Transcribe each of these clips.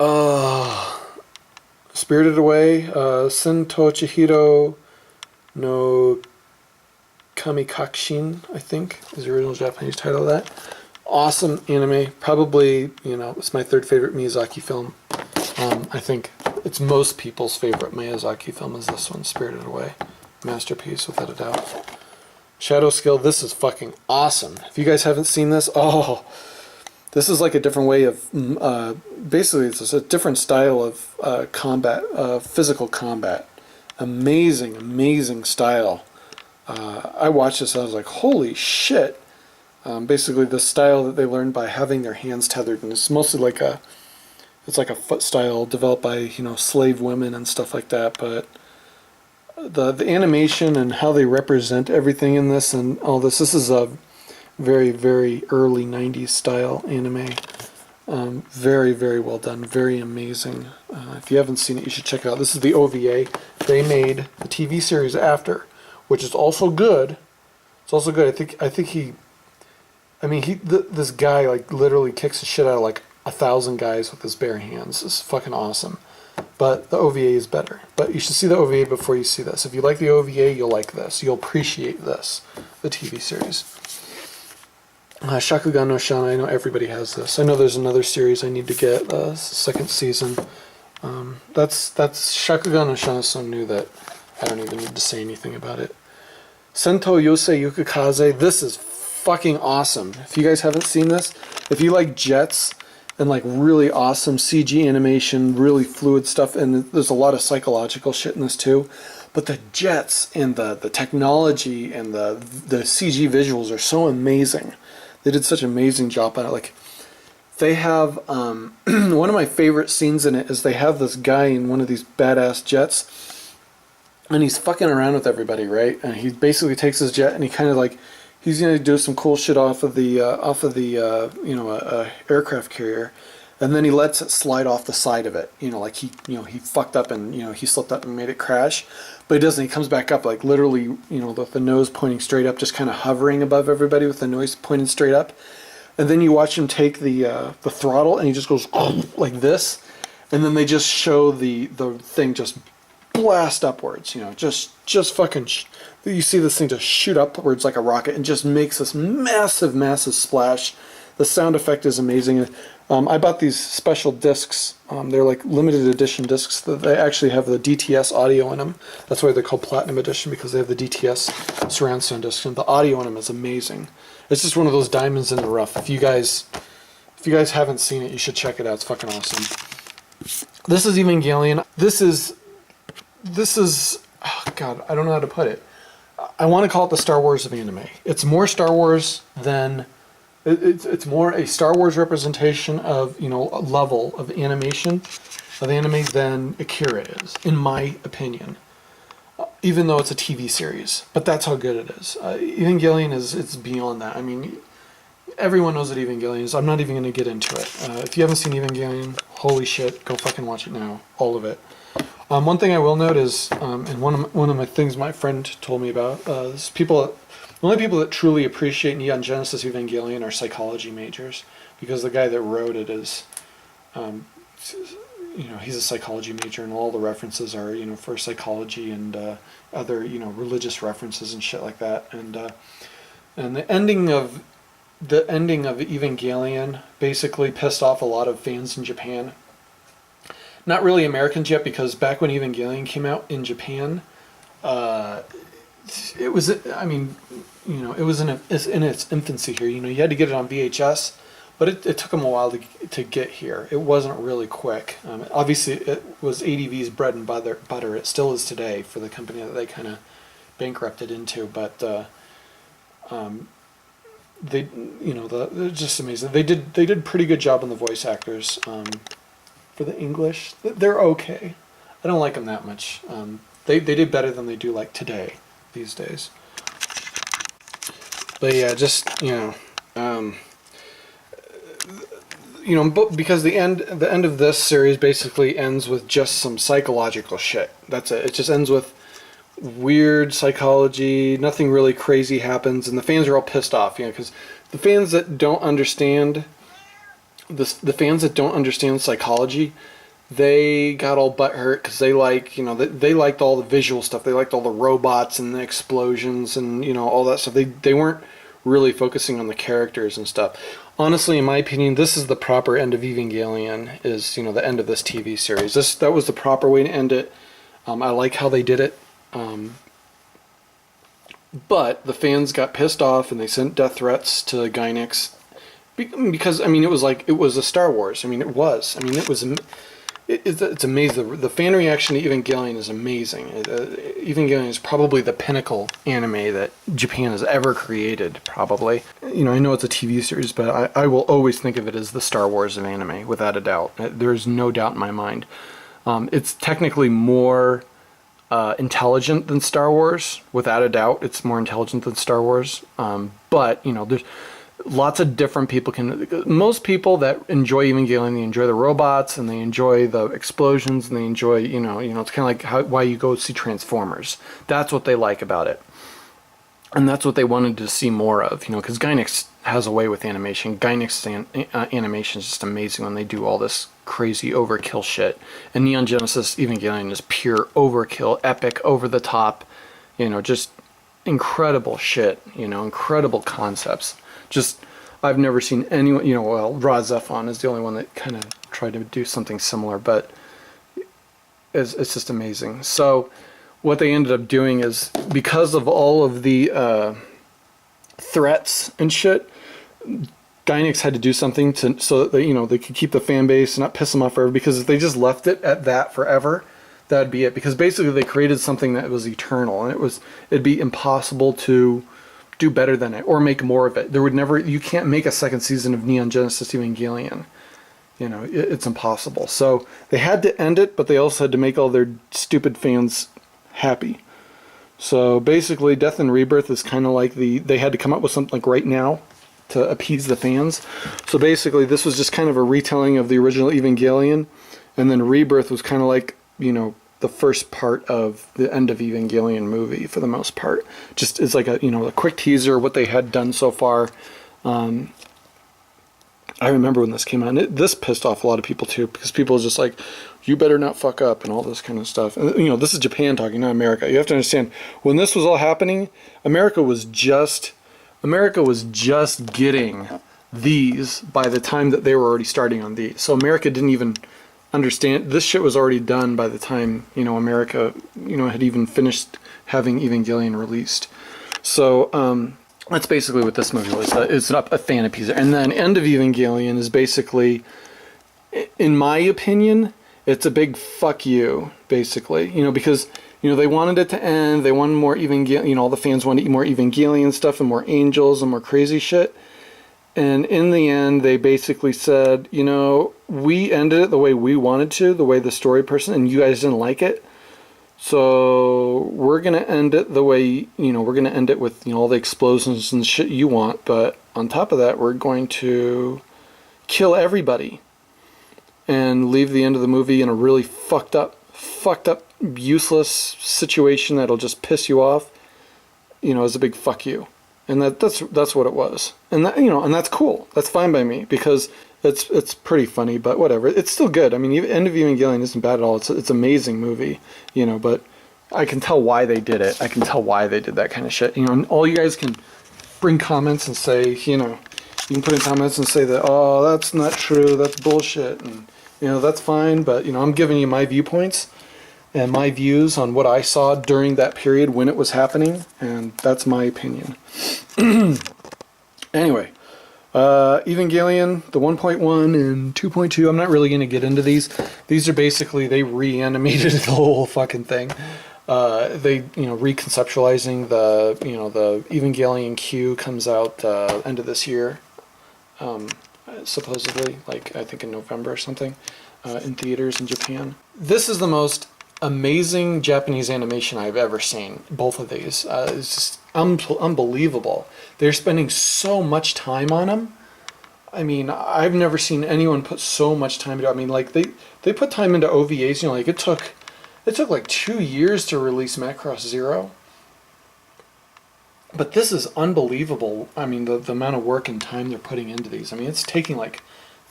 Uh, Spirited Away, Sento Chihiro no Kamikakshin, I think, is the original Japanese title of that. Awesome anime. Probably, it's my third favorite Miyazaki film. I think it's most people's favorite Miyazaki film is this one, Spirited Away. Masterpiece, without a doubt. Shadow Skill, this is fucking awesome. If you guys haven't seen this, this is like a different way of, basically it's a different style of combat, physical combat. Amazing, amazing style. I watched this and I was like, holy shit. Basically the style that they learned by having their hands tethered, and it's mostly like it's like a foot style developed by, slave women and stuff like that, but the animation and how they represent everything in this and all this is a very, very early 90s style anime. Very, very well done. Very amazing. If you haven't seen it, you should check it out. This is the OVA. They made the TV series after, which is also good. It's also good. This guy like literally kicks the shit out of like 1,000 guys with his bare hands. It's fucking awesome. But the OVA is better. But you should see the OVA before you see this. If you like the OVA, you'll like this. You'll appreciate this, the TV series. Shakugan no Shana, I know everybody has this. I know there's another series I need to get, second season. That's Shakugan no Shana is so new that I don't even need to say anything about it. Sento Yosei Yukukaze, this is fucking awesome. If you guys haven't seen this, if you like jets and like really awesome CG animation, really fluid stuff, and there's a lot of psychological shit in this too, but the jets and the technology and the CG visuals are so amazing. They did such an amazing job on it. Like, they have one of my favorite scenes in it is they have this guy in one of these badass jets, and he's fucking around with everybody, right? And he basically takes his jet and he kind of like he's gonna do some cool shit off of the aircraft carrier, and then he lets it slide off the side of it. Like he fucked up and he slipped up and made it crash, but he doesn't. He comes back up like literally, with the nose pointing straight up, just kind of hovering above everybody with the nose pointing straight up. And then you watch him take the throttle, and he just goes like this, and then they just show the thing just blast upwards. Just fucking. You see this thing just shoot upwards like a rocket and just makes this massive, massive splash. The sound effect is amazing. I bought these special discs. They're like limited edition discs. They actually have the DTS audio in them. That's why they're called Platinum Edition, because they have the DTS surround sound discs, and the audio in them is amazing. It's just one of those diamonds in the rough. If you guys haven't seen it, you should check it out. It's fucking awesome. This is Evangelion. This is. Oh God, I don't know how to put it. I want to call it the Star Wars of anime. It's more Star Wars than. It's more a Star Wars representation of, a level of animation of anime than Akira is, in my opinion. Even though it's a TV series, but that's how good it is. Evangelion it's beyond that. I mean, everyone knows what Evangelion is. I'm not even going to get into it. If you haven't seen Evangelion, holy shit, go fucking watch it now, all of it. One thing I will note is, and one of my things my friend told me about, is the only people that truly appreciate Neon Genesis Evangelion are psychology majors, because the guy that wrote it is, he's a psychology major, and all the references are, for psychology and other, religious references and shit like that. And the ending of Evangelion basically pissed off a lot of fans in Japan. Not really Americans yet, because back when Evangelion came out in Japan, it was, it was in its infancy here. You had to get it on VHS, but it took them a while to get here. It wasn't really quick. Obviously, it was ADV's bread and butter. It still is today for the company that they kind of bankrupted into. But they're just amazing. They did pretty good job on the voice actors. For the English, they're okay. I don't like them that much. They did better than they do like today, these days. But yeah, just because the end of this series basically ends with just some psychological shit. That's it. It just ends with weird psychology. Nothing really crazy happens, and the fans are all pissed off, because the fans that don't understand the fans that don't understand psychology, they got all butthurt because they they liked all the visual stuff. They liked all the robots and the explosions and all that stuff. They weren't really focusing on the characters and stuff. Honestly, in my opinion, this is the proper end of Evangelion. Is the end of this TV series. That was the proper way to end it. I like how they did it. But the fans got pissed off and they sent death threats to Gainax because it was a Star Wars. It's amazing. The fan reaction to Evangelion is amazing. Evangelion is probably the pinnacle anime that Japan has ever created, probably. I know it's a TV series, but I will always think of it as the Star Wars of anime, without a doubt. There's no doubt in my mind. It's technically more intelligent than Star Wars, without a doubt. It's more intelligent than Star Wars. But, there's lots of different people most people that enjoy Evangelion, they enjoy the robots and they enjoy the explosions and they enjoy, it's kind of like why you go see Transformers. That's what they like about it. And that's what they wanted to see more of, because Gainax has a way with animation. Gainax's animation is just amazing when they do all this crazy overkill shit. And Neon Genesis Evangelion is pure overkill, epic, over the top, just incredible shit, incredible concepts. Just, I've never seen anyone, Ra Zephon is the only one that kind of tried to do something similar, but it's just amazing. So what they ended up doing is, because of all of the threats and shit, Gainax had to do something so that they could keep the fan base and not piss them off forever, because if they just left it at that forever, that'd be it. Because basically they created something that was eternal, and it'd be impossible to do better than it or make more of it. You can't make a second season of Neon Genesis Evangelion. It's impossible. So they had to end it, but they also had to make all their stupid fans happy. So basically Death and Rebirth is kind of like they had to come up with something like right now to appease the fans. So basically this was just kind of a retelling of the original Evangelion, and then Rebirth was kind of like, the first part of the end of Evangelion movie for the most part. Just it's like a quick teaser of what they had done so far. I remember when this came out, and this pissed off a lot of people too, because people were just like, you better not fuck up and all this kind of stuff. And this is Japan talking, not America. You have to understand, when this was all happening, America was just getting these by the time that they were already starting on these. So America didn't even understand, this shit was already done by the time America had even finished having Evangelion released. So that's basically what this movie was. It's a fan appeaser. And then End of Evangelion is basically, in my opinion, it's a big fuck you, basically. Because they wanted it to end, they wanted more Evangelion, all the fans wanted more Evangelion stuff and more angels and more crazy shit. And in the end, they basically said, we ended it the way we wanted to, the way the story person, and you guys didn't like it. So we're going to end it the way, we're going to end it with, all the explosions and shit you want. But on top of that, we're going to kill everybody and leave the end of the movie in a really fucked up, useless situation that'll just piss you off, as a big fuck you. And that's what it was. And that, and that's cool. That's fine by me, because it's pretty funny, but whatever. It's still good. End of Evangelion isn't bad at all. It's an amazing movie, but I can tell why they did it. I can tell why they did that kind of shit. And all you guys can bring comments and say, you can put in comments and say that, oh, that's not true, that's bullshit, and that's fine, but I'm giving you my viewpoints and my views on what I saw during that period when it was happening, and that's my opinion. Anyway, Evangelion, the 1.1 and 2.2, I'm not really going to get into these. These are basically, they reanimated the whole fucking thing. They, reconceptualizing the Evangelion Q comes out end of this year, supposedly, I think in November or something, in theaters in Japan. This is the most amazing Japanese animation I've ever seen. Both of these, it's just unbelievable. They're spending so much time on them. I've never seen anyone put so much time into it. They put time into OVAs. It took like 2 years to release Macross Zero. But this is unbelievable. The amount of work and time they're putting into these. It's taking like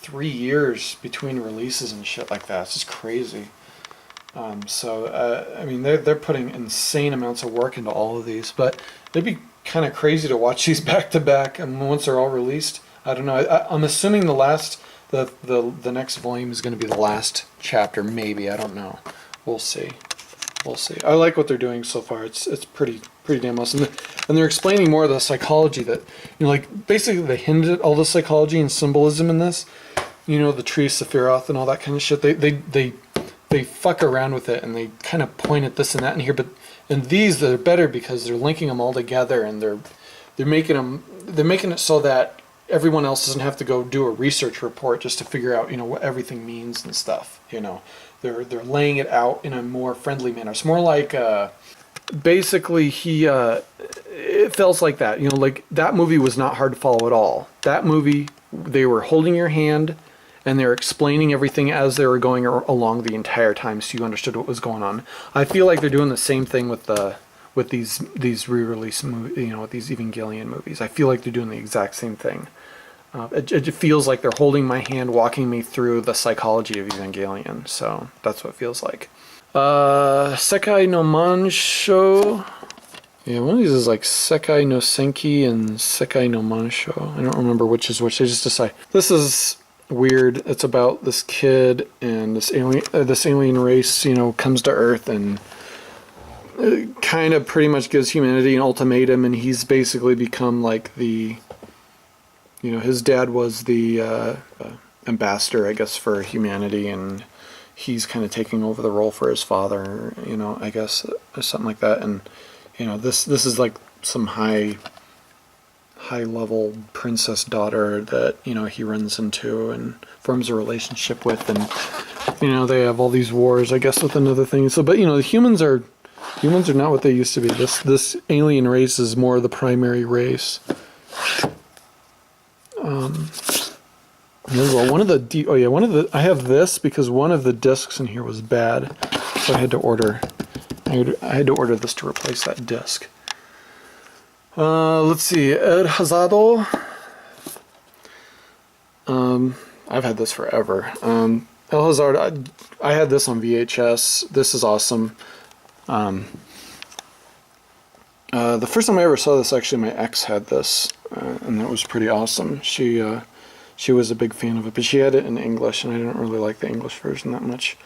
3 years between releases and shit like that. It's just crazy. I mean, they're putting insane amounts of work into all of these, but it'd be kind of crazy to watch these back to back, and once they're all released. I don't know. I'm assuming the next volume is going to be the last chapter. Maybe, I don't know. We'll see. We'll see. I like what they're doing so far. It's pretty damn awesome, and they're explaining more of the psychology that, like, basically they hinted at all the psychology and symbolism in this. The tree of Sephiroth and all that kind of shit. They fuck around with it and they kind of point at this and that in here, but in these they're better because they're linking them all together, and they're making it so that everyone else doesn't have to go do a research report just to figure out what everything means and stuff. They're laying it out in a more friendly manner. It's more like basically it feels like that. Like that movie was not hard to follow at all. That movie, they were holding your hand and they're explaining everything as they were going along the entire time, so you understood what was going on. I feel like they're doing the same thing with these re-release movies, with these Evangelion movies. I feel like they're doing the exact same thing. It feels like they're holding my hand, walking me through the psychology of Evangelion. So that's what it feels like. Sekai no Mansho. Yeah, one of these is like Sekai no Senki and Sekai no Mansho. I don't remember which is which. I just decide. This is weird. It's about this kid and this alien race, comes to Earth and kind of pretty much gives humanity an ultimatum, and he's basically become like the, his dad was the ambassador, I guess, for humanity, and he's kind of taking over the role for his father, I guess, or something like that. And this is like some high level princess daughter that he runs into and forms a relationship with, and they have all these wars, I guess, with another thing. So, but the humans are not what they used to be. This alien race is more the primary race. I have this because one of the discs in here was bad, so I had to order this to replace that disc. Let's see, El Hazado. I've had this forever. El Hazard, I had this on VHS. This is awesome. The first time I ever saw this, actually, my ex had this, and that was pretty awesome. She was a big fan of it, but she had it in English, and I didn't really like the English version that much.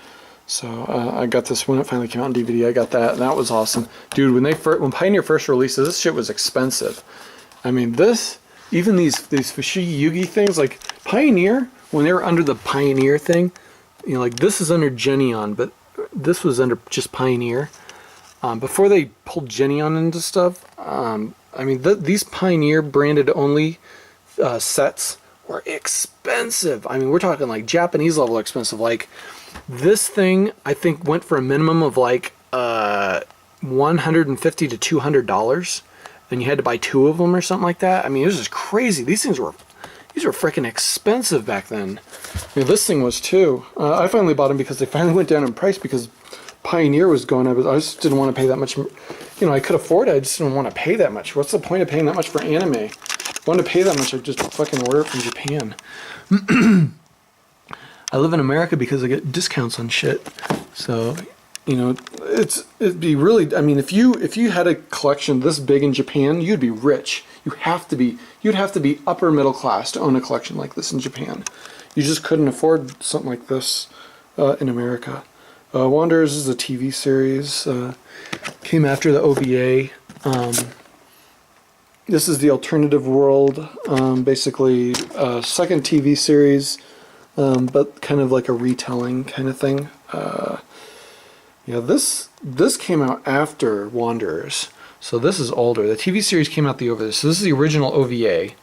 So I got this when it finally came out on DVD. I got that, and that was awesome, dude. When Pioneer first released this shit was expensive. I mean, even these Fushigi Yugi things, like Pioneer, when they were under the Pioneer thing, like this is under Genion, but this was under just Pioneer. Before they pulled Genion into stuff, I mean, these Pioneer branded only sets were expensive. I mean, we're talking like Japanese level expensive. Like this thing, I think went for a minimum of like $150 to $200, and you had to buy 2 of them or something like that. I mean, it was just crazy. These were freaking expensive back then. I mean, this thing was too. I finally bought them because they finally went down in price because Pioneer was going up. I just didn't want to pay that much. I could afford it. I just didn't want to pay that much. What's the point of paying that much for anime? If I wanted to pay that much, I'd just fucking order it from Japan. I live in America because I get discounts on shit. So, it'd be really. I mean, if you had a collection this big in Japan, you'd be rich. You'd have to be upper middle class to own a collection like this in Japan. You just couldn't afford something like this in America. Wanderers is a TV series. Came after the OVA. This is the alternative world. Basically, second TV series, but kind of like a retelling kind of thing. This came out after Wanderers, so this is older. The TV series came out the OVA. So this is the original OVA.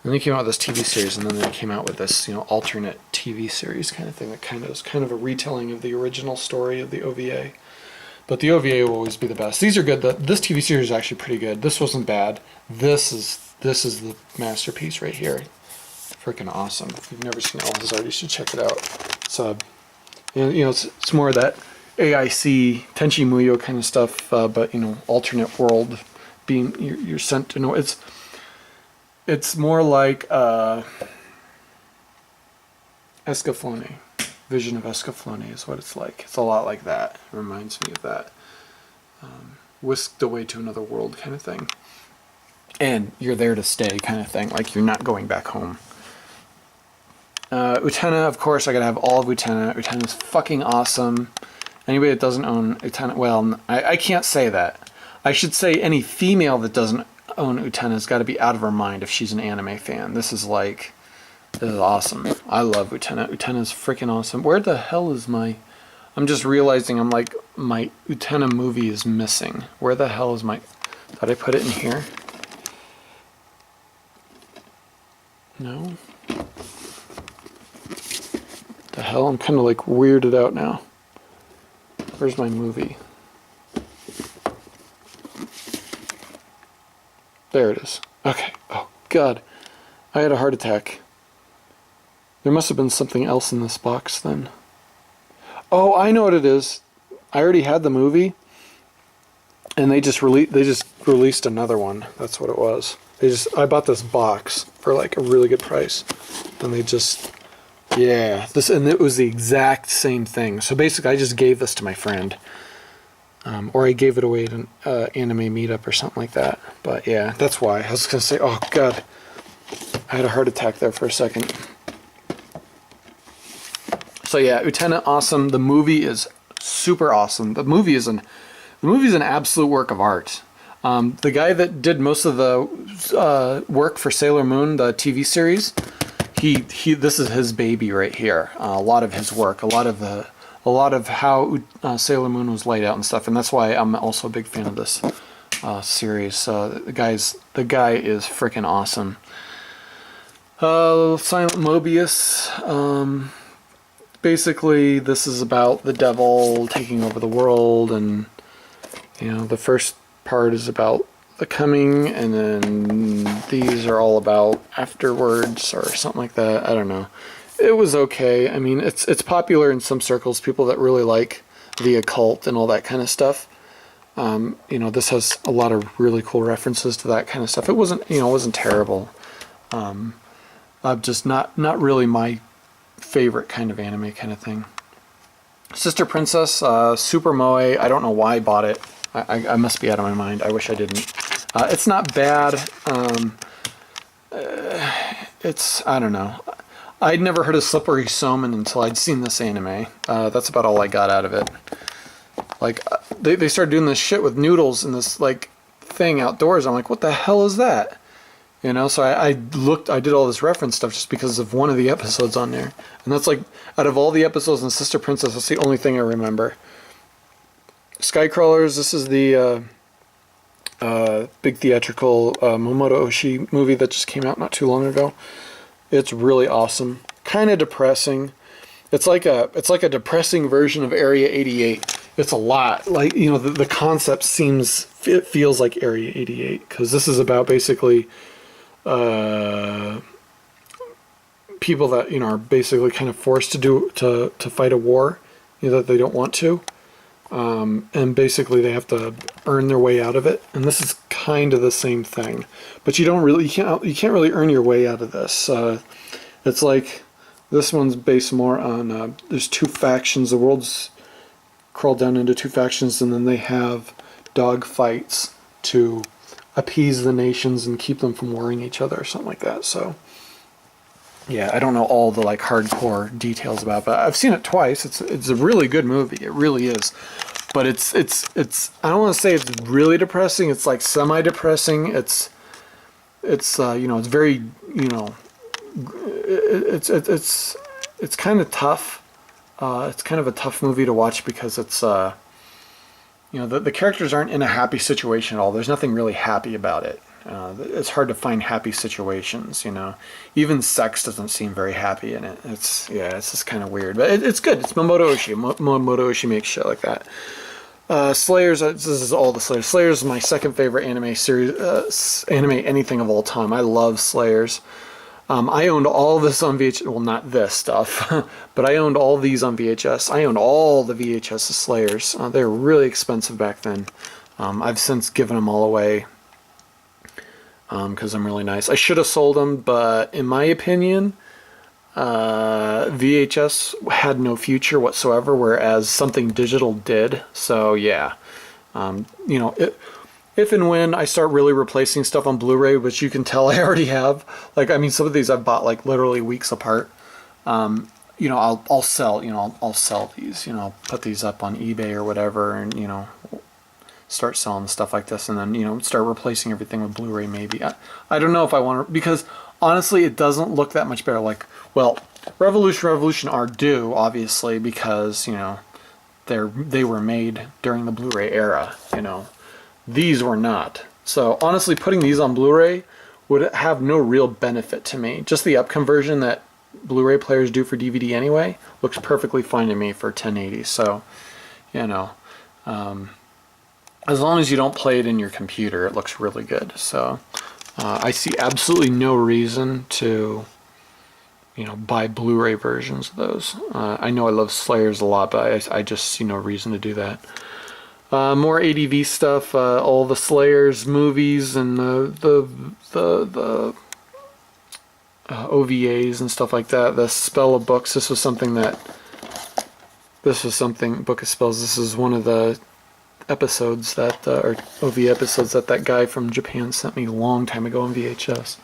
And they came out with this TV series, and then they came out with this, alternate TV series kind of thing that is kind of a retelling of the original story of the OVA. But the OVA will always be the best. These are good. This TV series is actually pretty good. This wasn't bad. This is the masterpiece right here. Freaking awesome. If you've never seen El Hazard, you should check it out. It's more of that AIC Tenchi Muyo kind of stuff, but alternate world, being you're sent to know it's more like Escaflowne. Vision of Escaflowne is what it's like. It's a lot like that. It reminds me of that. Whisked away to another world kind of thing. And you're there to stay kind of thing. Like you're not going back home. Utena, of course, I gotta have all of Utena. Utena is fucking awesome. Anybody that doesn't own Utena, well, I can't say that. I should say any female that doesn't own Utena has got to be out of her mind if she's an anime fan. This is awesome. I love Utena. Utena is freaking awesome. Where the hell is my... I'm just realizing my Utena movie is missing. Where the hell is my... Did I put it in here? No. The hell? I'm kind of like weirded out now. Where's my movie? There it is. Okay. Oh, God. I had a heart attack. There must have been something else in this box then. Oh, I know what it is. I already had the movie, and they just released another one. That's what it was. I bought this box for like a really good price, and they just... Yeah, and it was the exact same thing. So basically, I just gave this to my friend, or I gave it away at an anime meetup or something like that. But yeah, that's why I was gonna say, oh God, I had a heart attack there for a second. So yeah, Utena, awesome. The movie is super awesome. The movie is an absolute work of art. The guy that did most of the work for Sailor Moon, the TV series. This is his baby right here. A lot of his work, a lot of how Sailor Moon was laid out and stuff, and that's why I'm also a big fan of this series. The guy is freaking awesome. Silent Mobius. Basically, this is about the devil taking over the world, and the first part is about the coming, and then these are all about afterwards or something like that. I don't know. It was okay. I mean, it's popular in some circles, people that really like the occult and all that kind of stuff. This has a lot of really cool references to that kind of stuff. It wasn't terrible. Just not really my favorite kind of anime kind of thing. Sister Princess, Super Moe. I don't know why I bought it. I must be out of my mind. I wish I didn't. It's not bad. I don't know. I'd never heard of Slippery Somen until I'd seen this anime. That's about all I got out of it. Like, they started doing this shit with noodles in this, like, thing outdoors. I'm like, what the hell is that? So I did all this reference stuff just because of one of the episodes on there. And that's like, out of all the episodes in Sister Princess, that's the only thing I remember. Skycrawlers, this is the big theatrical Momoto Oshii movie that just came out not too long ago. It's really awesome. Kind of depressing. It's like a depressing version of Area 88. It's a lot. Like, the concept feels like Area 88, because this is about basically people that are basically kind of forced to fight a war that they don't want to. And basically they have to earn their way out of it, and this is kind of the same thing, but you can't really earn your way out of this. It's like this one's based more on there's two factions. The world's crawled down into two factions, and then they have dog fights to appease the nations and keep them from warring each other or something like that. So yeah, I don't know all the like hardcore details about it, but I've seen it twice. It's a really good movie. It really is. But it's I don't want to say it's really depressing. It's like semi-depressing. It's very, it's kind of tough. It's kind of a tough movie to watch because it's the characters aren't in a happy situation at all. There's nothing really happy about it. It's hard to find happy situations, Even sex doesn't seem very happy in it. It's just kind of weird. But it's good. It's Momoto Oshii. Momoto Oshii makes shit like that. Slayers, this is all the Slayers. Slayers is my second favorite anime series, anime anything of all time. I love Slayers. I owned all this on VHS. Well, not this stuff, but I owned all these on VHS. I owned all the VHS of Slayers. They were really expensive back then. I've since given them all away because I'm really nice. I should have sold them, but in my opinion, VHS had no future whatsoever, whereas something digital did. So yeah, you know, if and when I start really replacing stuff on Blu-ray, which you can tell I already have, like, I mean, some of these I've bought like literally weeks apart. You know, I'll sell, you know, I'll sell these, you know, put these up on eBay or whatever, and you know, start selling stuff like this, and then, you know, start replacing everything with Blu-ray maybe. I don't know if I want to, because honestly it doesn't look that much better. Like, well, Revolution are due, obviously, because, you know, they were made during the Blu-ray era, you know. These were not. So honestly, putting these on Blu-ray would have no real benefit to me. Just the upconversion that Blu-ray players do for DVD anyway looks perfectly fine to me for 1080. So, you know, as long as you don't play it in your computer, it looks really good. So I see absolutely no reason to, you know, buy Blu-ray versions of those. I know I love Slayers a lot, but I just see no reason to do that. More ADV stuff, all the Slayers movies and the OVAs and stuff like that. The Spell of Books. This was something, Book of Spells. This is one of the episodes that, or OVA episodes that guy from Japan sent me a long time ago on VHS.